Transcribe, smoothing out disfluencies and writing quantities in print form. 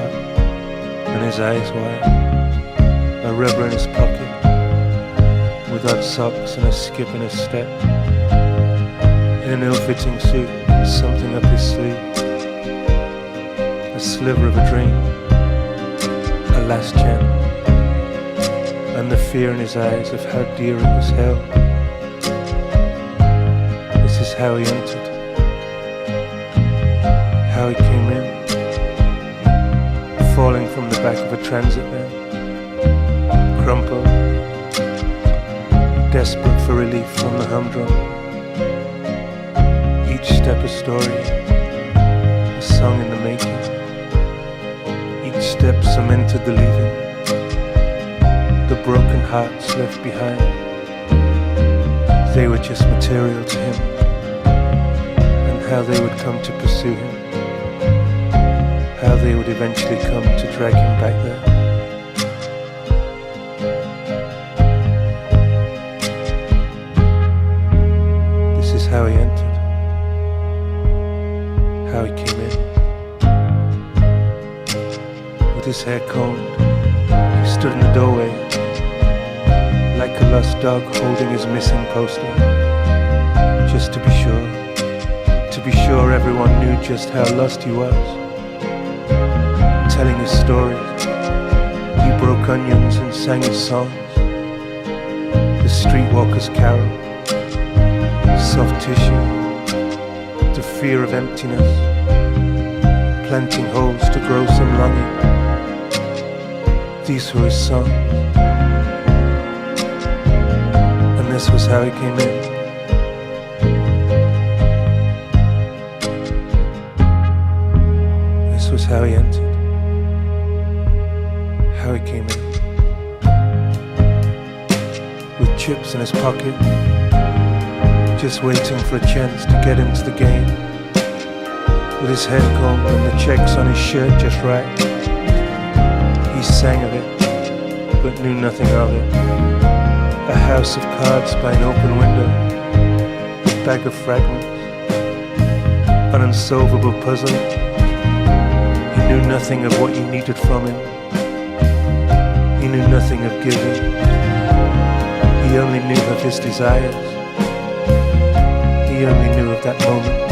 heart and his eyes wide, a rubber in his pocket, with odd socks and a skip in his step, in an ill-fitting suit, something up his sleeve, a sliver of a dream, a last chance, and the fear in his eyes of how dear it was held. This is how he entered, how he came in, falling from the back of a transit van, crumpled, desperate for relief from the humdrum. Each step a story, a song in the making. Each step cemented the leaving, the broken hearts left behind. They were just material to him, and how they would come to pursue him, how they would eventually come to drag him back there. This is how he entered, how he came in. With his hair combed, he stood in the doorway, like a lost dog holding his missing poster, just to be sure everyone knew just how lost he was. Telling his stories, he broke onions and sang his songs, the streetwalker's carol, soft tissue, the fear of emptiness, planting holes to grow some longing. These were his songs, and this was how he came in. This was how he entered, how he came in, with chips in his pocket, just waiting for a chance to get into the game, with his hair combed and the checks on his shirt just right. He sang of it, but knew nothing of it. A house of cards by an open window, a bag of fragments, an unsolvable puzzle. He knew nothing of what you needed from him. He knew nothing of giving. He only knew of his desires. He only knew of that moment.